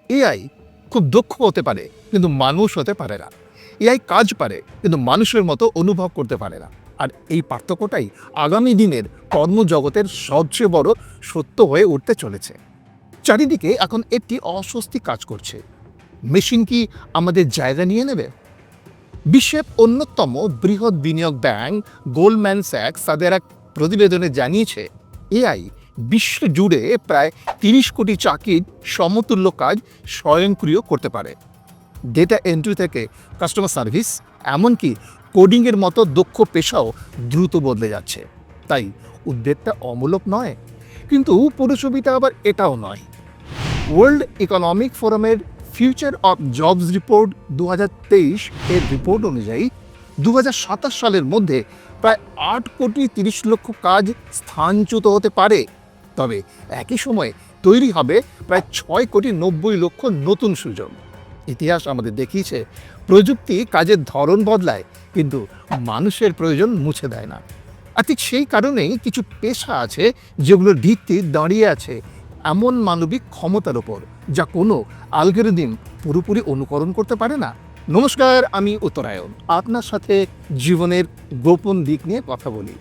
AI খুব দক্ষ হতে পারে, কিন্তু মানুষ হতে পারে না। এআই কাজ পারে, কিন্তু মানুষের মতো অনুভব করতে পারে না। আর এই পার্থক্যটাই আগামী দিনের কর্মজগতের সবচেয়ে বড় সত্য হয়ে উঠতে চলেছে। চারিদিকে এখন একটি অস্বস্তি কাজ করছে। মেশিন কি আমাদের জায়গা নিয়ে নেবে? বিশ্বের অন্যতম বৃহৎ বিনিয়োগ ব্যাংক গোল্ডম্যান স্যাক্স তাদের এক প্রতিবেদনে জানিয়েছে, এআই বিশ্ব জুড়ে প্রায় 30 কোটি চাকরির সমতুল্য কাজ স্বয়ংক্রিয় করতে পারে। ডেটা এন্ট্রি থেকে কাস্টমার সার্ভিস, এমনকি কোডিংয়ের মতো দক্ষ পেশাও দ্রুত বদলে যাচ্ছে। তাই উদ্বেগটা অমূলক নয়, কিন্তু পুরো ছবিটা আবার এটাও নয়। ওয়ার্ল্ড ইকোনমিক ফোরামের ফিউচার অফ জবস রিপোর্ট 2023 এর রিপোর্ট অনুযায়ী 2027 সালের মধ্যে প্রায় 8 কোটি 30 লক্ষ কাজ স্থানচ্যুত হতে পারে। তবে একই সময়ে তৈরি হবে প্রায় 6 কোটি 90 লক্ষ নতুন সুযোগ। ইতিহাস আমাদের দেখিয়েছে, প্রযুক্তি কাজের ধরন বদলায়, কিন্তু মানুষের প্রয়োজন মুছে দেয় না। আর ঠিক সেই কারণেই কিছু পেশা আছে যেগুলোর ভিত্তি দাঁড়িয়ে আছে এমন মানবিক ক্ষমতার ওপর, যা কোনো অ্যালগরিদম পুরোপুরি অনুকরণ করতে পারে না। নমস্কার, আমি উত্তরায়ণ, আপনার সাথে জীবনের গোপন দিক নিয়ে কথা বলি।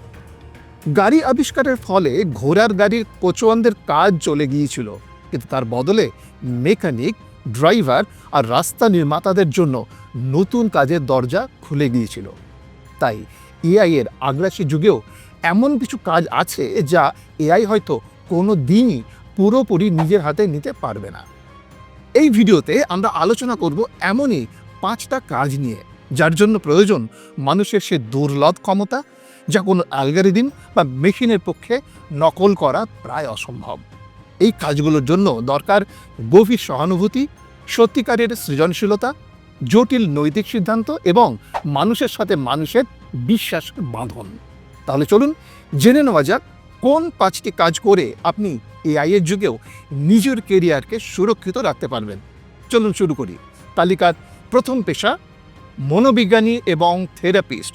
গাড়ি আবিষ্কারের ফলে ঘোড়ার গাড়ির কোচওয়ানদের কাজ চলে গিয়েছিল, কিন্তু তার বদলে মেকানিক, ড্রাইভার আর রাস্তা নির্মাতাদের জন্য নতুন কাজের দরজা খুলে গিয়েছিল। তাই এআই এর আগ্রাসী যুগেও এমন কিছু কাজ আছে যা এআই হয়তো কোনো দিনই পুরোপুরি নিজের হাতে নিতে পারবে না। এই ভিডিওতে আমরা আলোচনা করব এমনই 5টা কাজ নিয়ে, যার জন্য প্রয়োজন মানুষের সে দুর্লভ ক্ষমতা যা কোনো অ্যালগরিদম বা মেশিনের পক্ষে নকল করা প্রায় অসম্ভব। এই কাজগুলোর জন্য দরকার গভীর সহানুভূতি, সত্যিকারের সৃজনশীলতা, জটিল নৈতিক সিদ্ধান্ত এবং মানুষের সাথে মানুষের বিশ্বাসের বাঁধন। তাহলে চলুন জেনে নেওয়া যাক কোন 5টি কাজ করে আপনি এআই এর যুগেও নিজের কেরিয়ারকে সুরক্ষিত রাখতে পারবেন। চলুন শুরু করি। তালিকার প্রথম পেশা মনোবিজ্ঞানী এবং থেরাপিস্ট।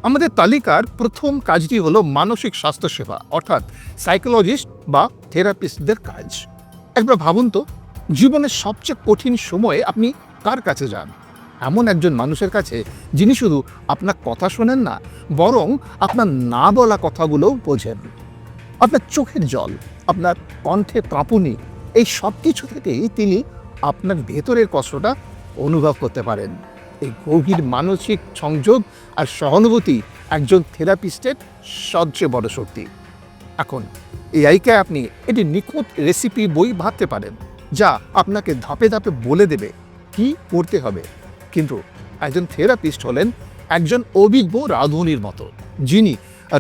আমাদের তালিকার প্রথম কাজটি হলো মানসিক স্বাস্থ্যসেবা, অর্থাৎ সাইকোলজিস্ট বা থেরাপিস্টদের কাজ। একবার ভাবুন তো, জীবনের সবচেয়ে কঠিন সময়ে আপনি কার কাছে যান? এমন একজন মানুষের কাছে যিনি শুধু আপনার কথা শোনেন না, বরং আপনার না বলা কথাগুলোও বোঝেন। আপনার চোখের জল, আপনার কণ্ঠে কাঁপুনি, এই সব কিছু থেকেই তিনি আপনার ভেতরের কষ্টটা অনুভব করতে পারেন। এই গভীর মানসিক সংযোগ আর সহানুভূতি একজন থেরাপিস্টের সবচেয়ে বড় শক্তি। এখন এআইকে আপনি এটি নিখুঁত রেসিপি বই ভাবতে পারেন, যা আপনাকে ধাপে ধাপে বলে দেবে কি করতে হবে। কিন্তু একজন থেরাপিস্ট হলেন একজন অভিজ্ঞ রাঁধুনির মতো, যিনি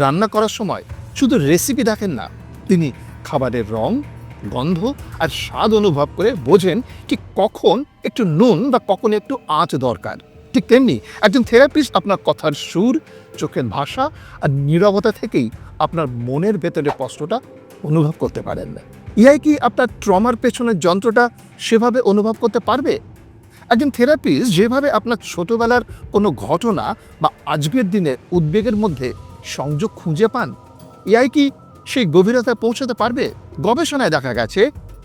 রান্না করার সময় শুধু রেসিপি দেখেন না, তিনি খাবারের রং, গন্ধ আর স্বাদ অনুভব করে বোঝেন ঠিক কখন একটু নুন বা কখন একটু আঁচ দরকার। ঠিক তেমনি একজন থেরাপিস্ট আপনার কথার সুর, চোখের ভাষা আর নীরবতা থেকেই আপনার মনের ভেতরের কষ্টটা অনুভব করতে পারেন। এআই কি আপনার ট্রমার পেছনের যন্ত্রটা সেভাবে অনুভব করতে পারবে? একজন থেরাপিস্ট যেভাবে আপনার ছোটবেলার কোনো ঘটনা বা আজকের দিনের উদ্বেগের মধ্যে সংযোগ খুঁজে পান, এআই কি সেই গভীরতায় পৌঁছাতে পারবে? গবেষণায় দেখা গেছে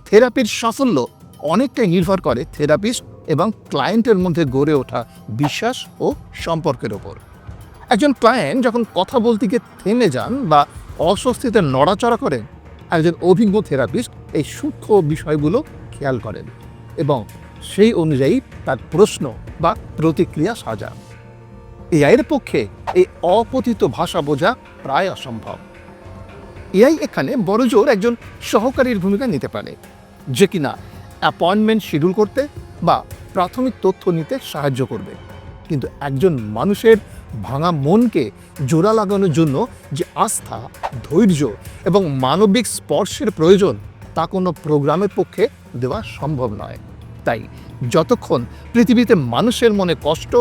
থেরাপির সাফল্য অনেকটাই নির্ভর করে থেরাপিস্ট এবং ক্লায়েন্টের মধ্যে গড়ে ওঠা বিশ্বাস ও সম্পর্কের ওপর। একজন ক্লায়েন্ট যখন কথা বলতে গিয়ে থেমে যান বা অস্বস্তিতে নড়াচড়া করেন, একজন অভিজ্ঞ থেরাপিস্ট এই সূক্ষ্ম বিষয়গুলো খেয়াল করেন এবং সেই অনুযায়ী তার প্রশ্ন বা প্রতিক্রিয়া সাজান। এআইয়ের পক্ষে এই অপতিত ভাষা বোঝা প্রায় অসম্ভব। এআই এখানে বড়জোর একজন সহকারীর ভূমিকা নিতে পারে, যে কিনা অ্যাপয়েন্টমেন্ট শিডিউল করতে বা প্রাথমিক তথ্য নিতে সাহায্য করবে। কিন্তু একজন মানুষের ভাঙা মনকে জোড়া লাগানোর জন্য যে আস্থা, ধৈর্য এবং মানবিক স্পর্শের প্রয়োজন, তা কোনো প্রোগ্রামের পক্ষে দেওয়া সম্ভব নয়। তাই যতক্ষণ পৃথিবীতে মানুষের মনে কষ্ট,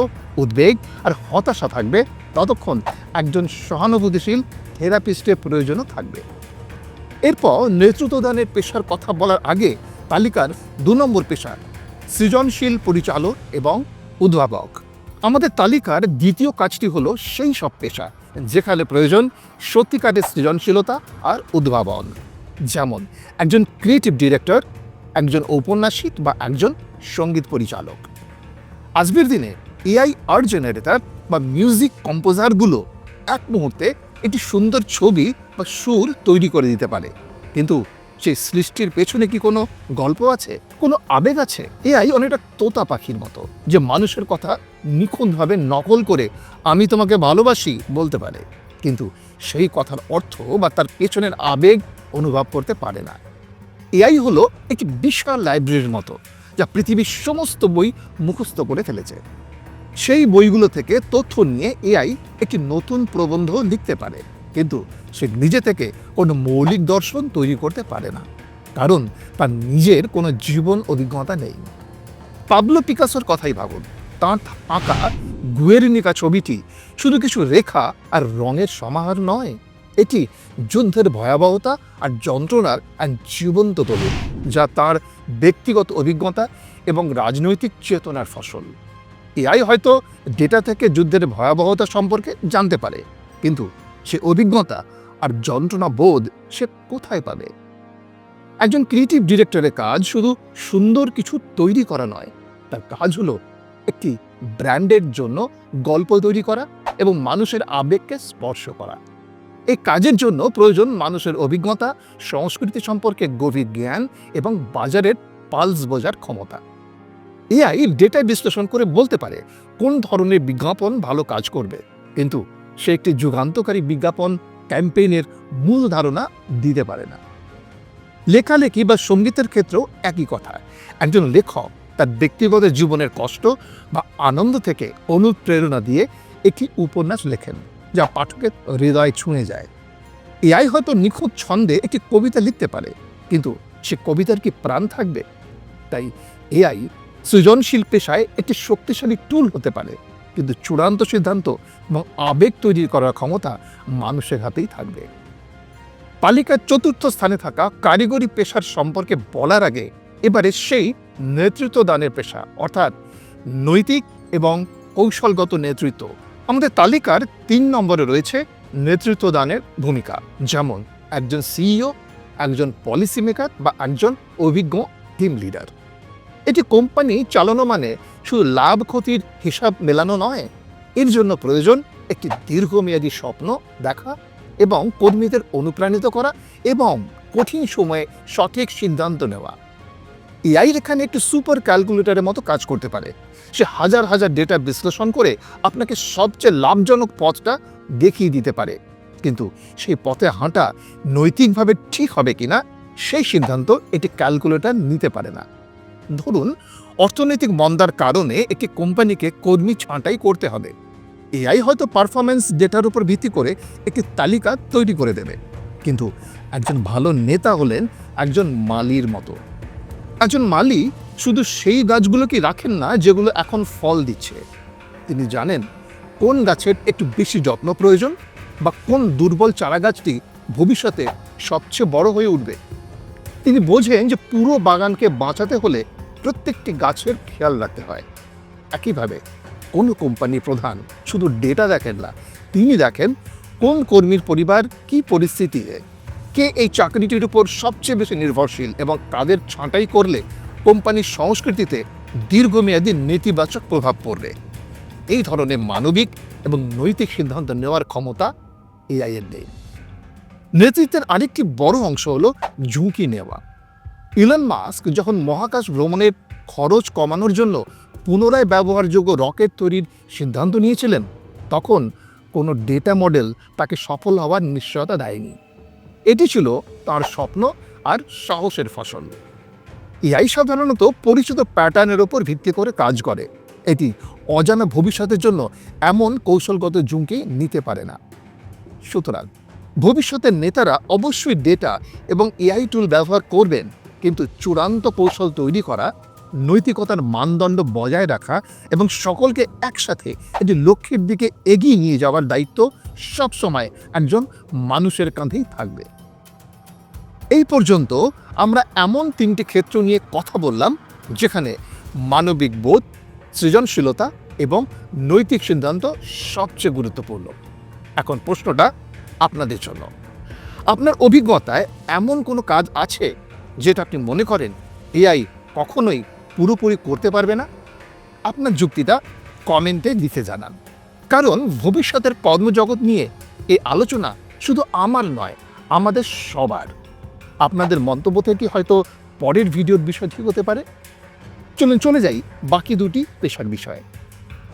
উদ্বেগ আর হতাশা থাকবে, ততক্ষণ একজন সহানুভূতিশীল থেরাপিস্টের প্রয়োজনও থাকবে। এরপর নেতৃত্বদানের পেশার কথা বলার আগে তালিকার 2 নম্বর পেশা সৃজনশীল পরিচালক এবং উদ্ভাবক। আমাদের তালিকার দ্বিতীয় কাজটি হলো সেই সব পেশা যেখানে প্রয়োজন সত্যিকারের সৃজনশীলতা আর উদ্ভাবন। যেমন একজন ক্রিয়েটিভ ডিরেক্টর, একজন ঔপন্যাসিক বা একজন সঙ্গীত পরিচালক। আজকের দিনে এআই আর্ট জেনারেটর বা মিউজিক কম্পোজারগুলো এক মুহূর্তে একটি সুন্দর ছবি বা সুর তৈরি করে দিতে পারে, কিন্তু সেই সৃষ্টির পেছনে কি কোনো গল্প আছে, কোনো আবেগ আছে? এআই অনেকটা তোতা পাখির মতো, যে মানুষের কথা নিখুঁতভাবে নকল করে আমি তোমাকে ভালোবাসি বলতে পারে, কিন্তু সেই কথার অর্থ বা তার পেছনের আবেগ অনুভব করতে পারে না। এআই হলো একটি বিশাল লাইব্রেরির মতো, যা পৃথিবীর সমস্ত বই মুখস্থ করে ফেলেছে। সেই বইগুলো থেকে তথ্য নিয়ে এআই একটি নতুন প্রবন্ধ লিখতে পারে, কিন্তু সে নিজে থেকে কোনো মৌলিক দর্শন তৈরি করতে পারে না, কারণ তার নিজের কোনো জীবন অভিজ্ঞতা নেই। পাবলো পিকাসোর কথাই ভাবুন। তাঁর আঁকা গুয়ের্নিকা ছবিটি শুধু কিছু রেখা আর রঙের সমাহার নয়, এটি যুদ্ধের ভয়াবহতা আর যন্ত্রণার এক জীবন্ত দলিল, যা তার ব্যক্তিগত অভিজ্ঞতা এবং রাজনৈতিক চেতনার ফসল। এআই হয়তো ডেটা থেকে যুদ্ধের ভয়াবহতা সম্পর্কে জানতে পারে, কিন্তু সে অভিজ্ঞতা আর যন্ত্রণা বোধ সে কোথায় পাবে? একজন ক্রিয়েটিভ ডিরেক্টরের কাজ শুধু সুন্দর কিছু তৈরি করা নয়, তার কাজ হলো একটি ব্র্যান্ডের জন্য গল্প তৈরি করা এবং মানুষের আবেগকে স্পর্শ করা। এই কাজের জন্য প্রয়োজন মানুষের অভিজ্ঞতা, সংস্কৃতি সম্পর্কে গভীর জ্ঞান এবং বাজারের পালস বোঝার ক্ষমতা। এআই ডেটা বিশ্লেষণ করে বলতে পারে কোন ধরনের বিজ্ঞাপন ভালো কাজ করবে, কিন্তু সে একটি যুগান্তকারী বিজ্ঞাপন ক্যাম্পেইনের মূল ধারণা দিতে পারে না। লেখালেখি বা সঙ্গীতের ক্ষেত্রেও একই কথা। একজন লেখক তার ব্যক্তিগত জীবনের কষ্ট বা আনন্দ থেকে অনুপ্রেরণা দিয়ে একটি উপন্যাস লেখেন, যা পাঠকের হৃদয় ছুঁয়ে যায়। এআই হয়তো নিখুঁত ছন্দে একটি কবিতা লিখতে পারে, কিন্তু সে কবিতার কি প্রাণ থাকবে? তাই এআই সৃজনশীল পেশায় একটি শক্তিশালী টুল হতে পারে, কিন্তু চূড়ান্ত সিদ্ধান্ত এবং আবেগ তৈরি করার ক্ষমতা মানুষের হাতেই থাকবে। তালিকার চতুর্থ স্থানে থাকা কারিগরি পেশার সম্পর্কে বলার আগে এবারে সেই নেতৃত্ব দানের পেশা, অর্থাৎ নৈতিক এবং কৌশলগত নেতৃত্ব। আমাদের তালিকার 3 নম্বরে রয়েছে নেতৃত্ব দানের ভূমিকা, যেমন একজন সিইও, একজন পলিসি মেকার বা একজন অভিজ্ঞ টিম লিডার। এটি কোম্পানি চালানো মানে শুধু লাভ ক্ষতির হিসাব মেলানো নয়, এর জন্য প্রয়োজন একটি দীর্ঘমেয়াদী স্বপ্ন দেখা এবং কর্মীদের অনুপ্রাণিত করা এবং কঠিন সময়ে সঠিক সিদ্ধান্ত নেওয়া। এআই এখানে একটি সুপার ক্যালকুলেটরের মতো কাজ করতে পারে। সে হাজার হাজার ডেটা বিশ্লেষণ করে আপনাকে সবচেয়ে লাভজনক পথটা দেখিয়ে দিতে পারে, কিন্তু সেই পথে হাঁটা নৈতিকভাবে ঠিক হবে কিনা সেই সিদ্ধান্ত এটি ক্যালকুলেটর নিতে পারে না। ধরুন, অর্থনৈতিক মন্দার কারণে একটি কোম্পানিকে কর্মী ছাঁটাই করতে হবে। এআই হয়তো পারফরমেন্স ডেটার উপর ভিত্তি করে একটি তালিকা তৈরি করে দেবে, কিন্তু একজন ভালো নেতা হলেন একজন মালির মতো। একজন মালি শুধু সেই গাছগুলোকে রাখেন না যেগুলো এখন ফল দিচ্ছে, তিনি জানেন কোন গাছের একটু বেশি যত্ন প্রয়োজন বা কোন দুর্বল চারা গাছটি ভবিষ্যতে সবচেয়ে বড় হয়ে উঠবে। তিনি বোঝেন যে পুরো বাগানকে বাঁচাতে হলে প্রত্যেকটি গাছের খেয়াল রাখতে হয়। একইভাবে কোনো কোম্পানির প্রধান শুধু ডেটা দেখেন না, তিনি দেখেন কোন কর্মীর পরিবার কী পরিস্থিতিতে, কে এই চাকরিটির উপর সবচেয়ে বেশি নির্ভরশীল এবং তাদের ছাঁটাই করলে কোম্পানির সংস্কৃতিতে দীর্ঘমেয়াদী নেতিবাচক প্রভাব পড়বে। এই ধরনের মানবিক এবং নৈতিক সিদ্ধান্ত নেওয়ার ক্ষমতা এআই এর নেই। নেতৃত্বের আরেকটি বড় অংশ হলো ঝুঁকি নেওয়া। ইলন মাস্ক যখন মহাকাশ ভ্রমণের খরচ কমানোর জন্য পুনরায় ব্যবহারযোগ্য রকেট তৈরির সিদ্ধান্ত নিয়েছিলেন, তখন কোনো ডেটা মডেল তাকে সফল হওয়ার নিশ্চয়তা দেয়নি। এটি ছিল তার স্বপ্ন আর সাহসের ফসল। এআই সাধারণত পরিচিত প্যাটার্নের ওপর ভিত্তি করে কাজ করে। এটি অজানা ভবিষ্যতের জন্য এমন কৌশলগত ঝুঁকি নিতে পারে না। সুতরাং ভবিষ্যতের নেতারা অবশ্যই ডেটা এবং এআই টুল ব্যবহার করবেন, কিন্তু চূড়ান্ত কৌশল তৈরি করা, নৈতিকতার মানদণ্ড বজায় রাখা এবং সকলকে একসাথে একটি লক্ষ্যের দিকে এগিয়ে নিয়ে যাওয়ার দায়িত্ব সবসময় একজন মানুষের কাঁধেই থাকবে। এই পর্যন্ত আমরা এমন 3টি ক্ষেত্র নিয়ে কথা বললাম যেখানে মানবিক বোধ, সৃজনশীলতা এবং নৈতিক সিদ্ধান্ত সবচেয়ে গুরুত্বপূর্ণ। এখন প্রশ্নটা আপনাদের জন্য, আপনার অভিজ্ঞতায় এমন কোনো কাজ আছে যেটা আপনি মনে করেন এআই কখনোই পুরোপুরি করতে পারবে না? আপনার যুক্তিটা কমেন্টে লিখে জানান। কারণ ভবিষ্যতের কর্মজগৎ নিয়ে এই আলোচনা শুধু আমার নয়, আমাদের সবার। আপনাদের মন্তব্য থেকে হয়তো পরের ভিডিওর বিষয় ঠিক হতে পারে। চলুন চলে যাই বাকি দুটি পেশার বিষয়ে।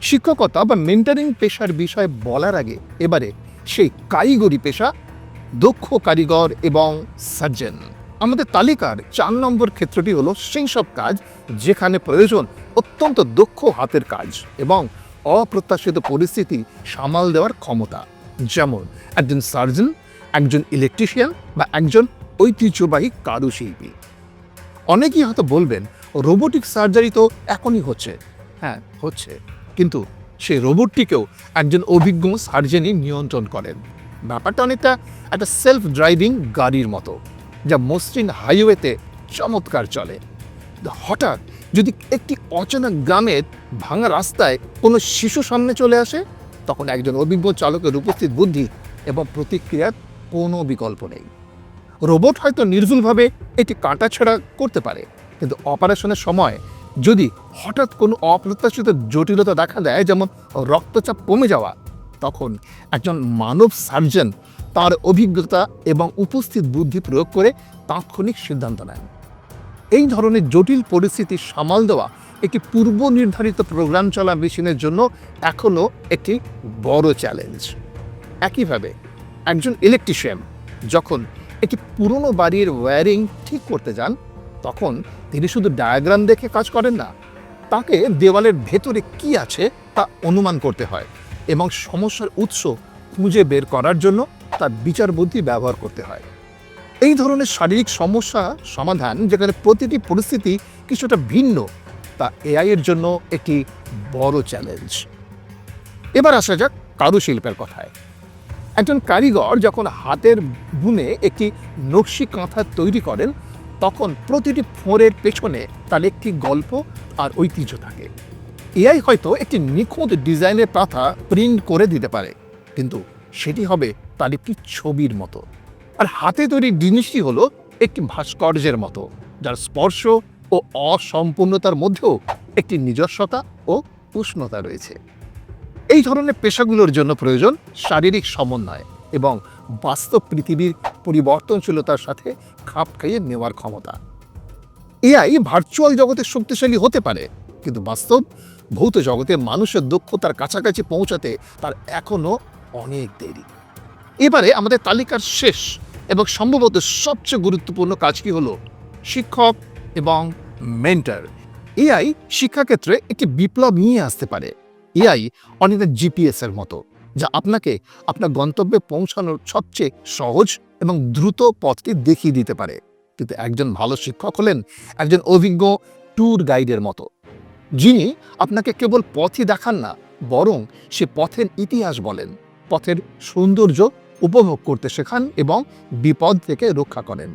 শিক্ষকতা বা মেন্টারিং পেশার বিষয়ে বলার আগে এবারে সেই কারিগরি পেশা, দক্ষ কারিগর এবং সার্জন। আমাদের তালিকার 4 নম্বর ক্ষেত্রটি হলো সেই সব কাজ যেখানে প্রয়োজন অত্যন্ত দক্ষ হাতের কাজ এবং অপ্রত্যাশিত পরিস্থিতি সামাল দেওয়ার ক্ষমতা, যেমন একজন সার্জন, একজন ইলেকট্রিশিয়ান বা একজন ঐতিহ্যবাহী কারুশিল্পী। অনেকেই হয়তো বলবেন রোবোটিক সার্জারি তো এখনই হচ্ছে। হ্যাঁ, হচ্ছে, কিন্তু সেই রোবটটিকেও একজন অভিজ্ঞ সার্জনই নিয়ন্ত্রণ করেন। ব্যাপারটা অনেকটা একটা সেলফ ড্রাইভিং গাড়ির মতো, যা মসৃণ হাইওয়েতে চমৎকার চলে। হঠাৎ যদি একটি অচেনা গ্রামের ভাঙা রাস্তায় কোনো শিশু সামনে চলে আসে, তখন একজন অভিজ্ঞ চালকের উপস্থিত বুদ্ধি এবং প্রতিক্রিয়ার কোনো বিকল্প নেই। রোবট হয়তো নির্ভুলভাবে এটি কাটাছেঁড়া করতে পারে, কিন্তু অপারেশনের সময় যদি হঠাৎ কোনো অপ্রত্যাশিত জটিলতা দেখা দেয়, যেমন রক্তচাপ কমে যাওয়া, তখন একজন মানব সার্জন তার অভিজ্ঞতা এবং উপস্থিত বুদ্ধি প্রয়োগ করে তাৎক্ষণিক সিদ্ধান্ত নেন। এই ধরনের জটিল পরিস্থিতি সামাল দেওয়া একটি পূর্ব নির্ধারিত প্রোগ্রাম চলা মেশিনের জন্য এখনও একটি বড় চ্যালেঞ্জ। একইভাবে একজন ইলেকট্রিশিয়ান যখন একটি পুরনো বাড়ির ওয়্যারিং ঠিক করতে যান, তখন তিনি শুধু ডায়াগ্রাম দেখে কাজ করেন না, তাকে দেওয়ালের ভেতরে কি আছে তা অনুমান করতে হয় এবং সমস্যার উৎস খুঁজে বের করার জন্য তার বিচার বুদ্ধি ব্যবহার করতে হয়। এই ধরনের শারীরিক সমস্যা সমাধান, যেখানে প্রতিটি পরিস্থিতি কিছুটা ভিন্ন, তা এআই এর জন্য একটি বড় চ্যালেঞ্জ। এবার আসা যাক কারুশিল্পের কথায়। একজন কারিগর যখন হাতের বুনে একটি নকশি কাঁথা তৈরি করেন, তখন প্রতিটি ফোঁড়ের পেছনে তার একটি গল্প আর ঐতিহ্য থাকে। এআই হয়তো একটি নিখুঁত ডিজাইনের কাঁথা প্রিন্ট করে দিতে পারে, কিন্তু সেটি হবে তার একটি ছবির মতো। আর হাতে তৈরি জিনিসটি হলো একটি ভাস্কর্যের মতো, যার স্পর্শ ও অসম্পূর্ণতার মধ্যেও একটি নিজস্বতা ও উষ্ণতা রয়েছে। এই ধরনের পেশাগুলোর জন্য প্রয়োজন শারীরিক সমন্বয় এবং বাস্তব পৃথিবীর পরিবর্তনশীলতার সাথে খাপ খাইয়ে নেওয়ার ক্ষমতা। এআই ভার্চুয়াল জগতে শক্তিশালী হতে পারে, কিন্তু বাস্তব ভৌত জগতে মানুষের দক্ষতার কাছাকাছি পৌঁছাতে তার এখনো অনেক দেরি। এবারে আমাদের তালিকার শেষ এবং সম্ভবত সবচেয়ে গুরুত্বপূর্ণ কাজটি হলো শিক্ষক এবং মেন্টর। এআই শিক্ষাক্ষেত্রে একটি বিপ্লব নিয়ে আসতে পারে। এআই অনেকটা জিপিএস এর মতো, যা আপনাকে আপনার গন্তব্যে পৌঁছানোর সবচেয়ে সহজ এবং দ্রুত পথটি দেখিয়ে দিতে পারে। কিন্তু একজন ভালো শিক্ষক হলেন একজন অভিজ্ঞ ট্যুর গাইডের মতো, যিনি আপনাকে কেবল পথই দেখান না, বরং সে পথের ইতিহাস বলেন, পথের সৌন্দর্য উপভোগ করতে শেখান এবং বিপদ থেকে রক্ষা করেন।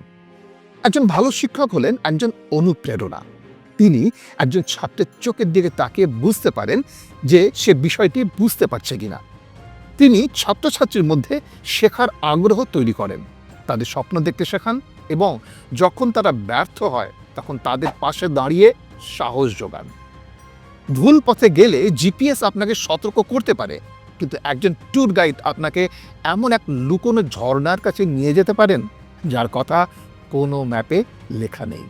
একজন ভালো শিক্ষক হলেন একজন অনুপ্রেরণা। তিনি একজন ছাত্রের চোখের দিকে তাকিয়ে বুঝতে পারেন যে সে বিষয়টি বুঝতে পারছে কিনা। তিনি ছাত্রছাত্রীর মধ্যে শেখার আগ্রহ তৈরি করেন, তাদের স্বপ্ন দেখতে শেখান এবং যখন তারা ব্যর্থ হয় তখন তাদের পাশে দাঁড়িয়ে সাহস যোগান। ভুল পথে গেলে জিপিএস আপনাকে সতর্ক করতে পারে, কিন্তু একজন ট্যুর গাইড আপনাকে এমন এক লুকোনো ঝর্ণার কাছে নিয়ে যেতে পারেন যার কথা কোনো ম্যাপে লেখা নেই।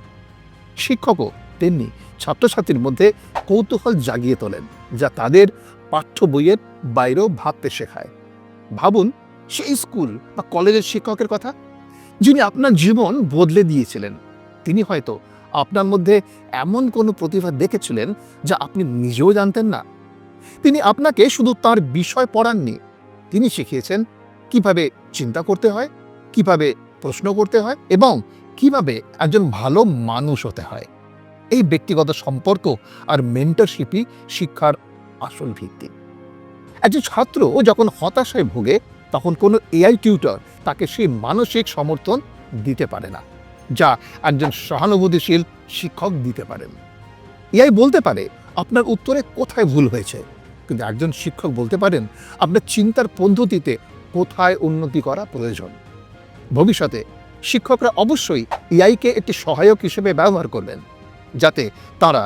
শিক্ষকও তেমনি ছাত্রছাত্রীর মধ্যে কৌতূহল জাগিয়ে তোলেন, যা তাদের পাঠ্য বইয়ের বাইরেও ভাবতে শেখায়। ভাবুন সেই স্কুল বা কলেজের শিক্ষকের কথা, যিনি আপনার জীবন বদলে দিয়েছিলেন। তিনি হয়তো আপনার মধ্যে এমন কোনো প্রতিভা দেখেছিলেন যা আপনি নিজেও জানতেন না। তিনি আপনাকে শুধু তার বিষয় পড়াননি, তিনি শিখিয়েছেন কিভাবে চিন্তা করতে হয়, কিভাবে প্রশ্ন করতে হয় এবং কিভাবে একজন ভালো মানুষ হতে হয়। এই ব্যক্তিগত সম্পর্ক আর মেন্টরশিপই শিক্ষার আসল ভিত্তি। একজন ছাত্র যখন হতাশায় ভোগে, তখন কোনো এআই টিউটর তাকে সেই মানসিক সমর্থন দিতে পারে না, যা একজন সহানুভূতিশীল শিক্ষক দিতে পারেন। এআই বলতে পারে আপনার উত্তরে কোথায় ভুল হয়েছে, কিন্তু একজন শিক্ষক বলতে পারেন আপনার চিন্তার পদ্ধতিতে কোথায় উন্নতি করা প্রয়োজন। ভবিষ্যতে শিক্ষকরা অবশ্যই এআইকে একটি সহায়ক হিসেবে ব্যবহার করবেন, যাতে তারা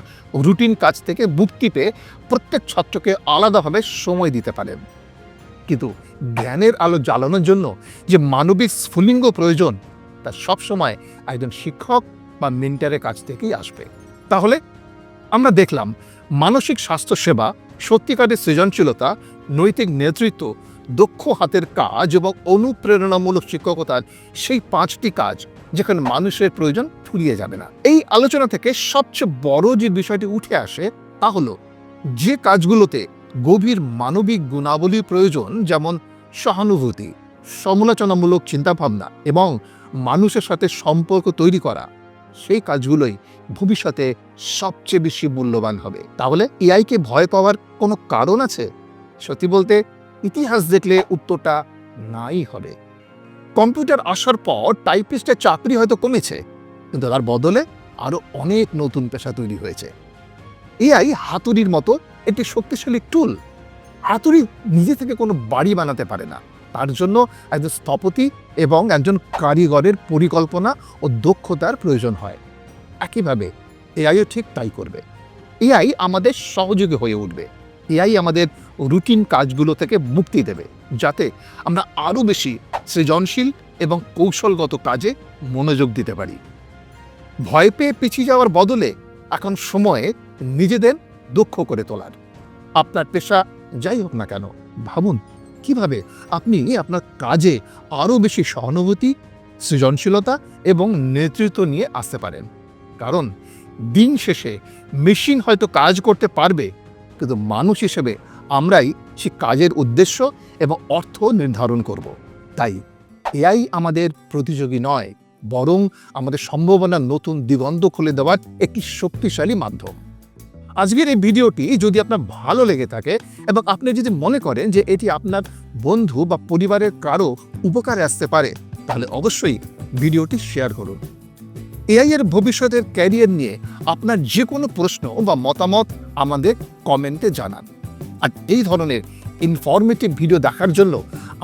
রুটিন কাজ থেকে মুক্তি পেয়ে প্রত্যেক ছাত্রকে আলাদাভাবে সময় দিতে পারেন। কিন্তু জ্ঞানের আলো জ্বালানোর জন্য যে মানবিক স্ফুলিঙ্গ প্রয়োজন তা সবসময় একজন শিক্ষক বা মেন্টরের কাছ থেকেই আসবে। তাহলে আমরা দেখলাম মানসিক স্বাস্থ্য সেবা, সত্যিকারের সৃজনশীলতা, নৈতিক নেতৃত্ব, দক্ষ হাতের কাজ এবং অনুপ্রেরণামূলক শিক্ষকতার সেই 5টি কাজ যেখানে মানুষের প্রয়োজন ফুরিয়ে যাবে না। এই আলোচনা থেকে সবচেয়ে বড় যে বিষয়টি উঠে আসে তা হলো যে কাজগুলোতে গভীর মানবিক গুণাবলীর প্রয়োজন, যেমন সহানুভূতি, সমালোচনামূলক চিন্তাভাবনা এবং মানুষের সাথে সম্পর্ক তৈরি করা, সেই কাজগুলোই ভবিষ্যতে সবচেয়ে বেশি মূল্যবান হবে। তাহলে এআইকে ভয় পাওয়ার কোনো কারণ আছে? সত্যি বলতে ইতিহাস দেখলে উত্তরটা নাই হবে। কম্পিউটার আসার পর টাইপিস্টের চাকরি হয়তো কমেছে, কিন্তু তার বদলে আরও অনেক নতুন পেশা তৈরি হয়েছে। এআই হাতুড়ির মতো একটি শক্তিশালী টুল। হাতুড়ি নিজে থেকে কোনো বাড়ি বানাতে পারে না, তার জন্য একজন স্থপতি এবং একজন কারিগরের পরিকল্পনা ও দক্ষতার প্রয়োজন হয়। একইভাবে এআইও ঠিক তাই করবে। এআই আমাদের সহযোগী হয়ে উঠবে। এআই আমাদের রুটিন কাজগুলো থেকে মুক্তি দেবে, যাতে আমরা আরও বেশি সৃজনশীল এবং কৌশলগত কাজে মনোযোগ দিতে পারি। ভয় পেয়ে পিছিয়ে যাওয়ার বদলে এখন সময়ে নিজেদের দক্ষ করে তোলার। আপনার পেশা যাই হোক না কেন, ভাবুন কিভাবে আপনি আপনার কাজে আরও বেশি সহানুভূতি, সৃজনশীলতা এবং নেতৃত্ব নিয়ে আসতে পারেন। কারণ দিন শেষে মেশিন হয়তো কাজ করতে পারবে, কিন্তু মানুষ হিসেবে আমরাই সেই কাজের উদ্দেশ্য এবং অর্থ নির্ধারণ করব। তাই এআই আমাদের প্রতিযোগী নয়, বরং আমাদের সম্ভাবনার নতুন দিগন্ত খুলে দেওয়ার একটি শক্তিশালী মাধ্যম। আজকের এই ভিডিওটি যদি আপনার ভালো লেগে থাকে এবং আপনি যদি মনে করেন যে এটি আপনার বন্ধু বা পরিবারের কারো উপকারে আসতে পারে, তাহলে অবশ্যই ভিডিওটি শেয়ার করুন। এআই এর ভবিষ্যতের ক্যারিয়ার নিয়ে আপনার যে কোনো প্রশ্ন বা মতামত আমাদের কমেন্টে জানান। আর এই ধরনের ইনফরমেটিভ ভিডিও দেখার জন্য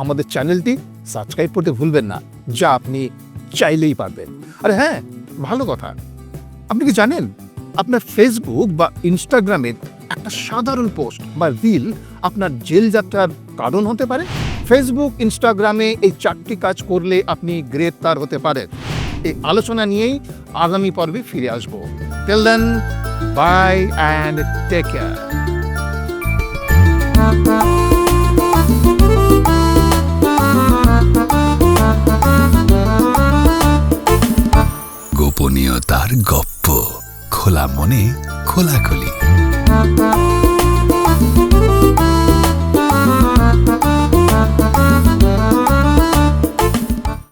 আমাদের চ্যানেলটি সাবস্ক্রাইব করতে ভুলবেন না, যা আপনি চাইলেই পারবেন। আর হ্যাঁ, ভালো কথা, আপনি কি জানেন আপনার ফেসবুক বা ইনস্টাগ্রামের একটা সাধারণ পোস্ট বা রিল আপনার জেল যাত্রার কারণ হতে পারে? ফেসবুক, ইনস্টাগ্রামে এই 4টি কাজ করলে আপনি গ্রেপ্তার হতে পারেন। এই আলোচনা নিয়েই আগামী পর্বে ফিরে আসবো। Till then, bye and take care. গোপনীয়তার গপ্প, খোলা মনে খোলাখুলি।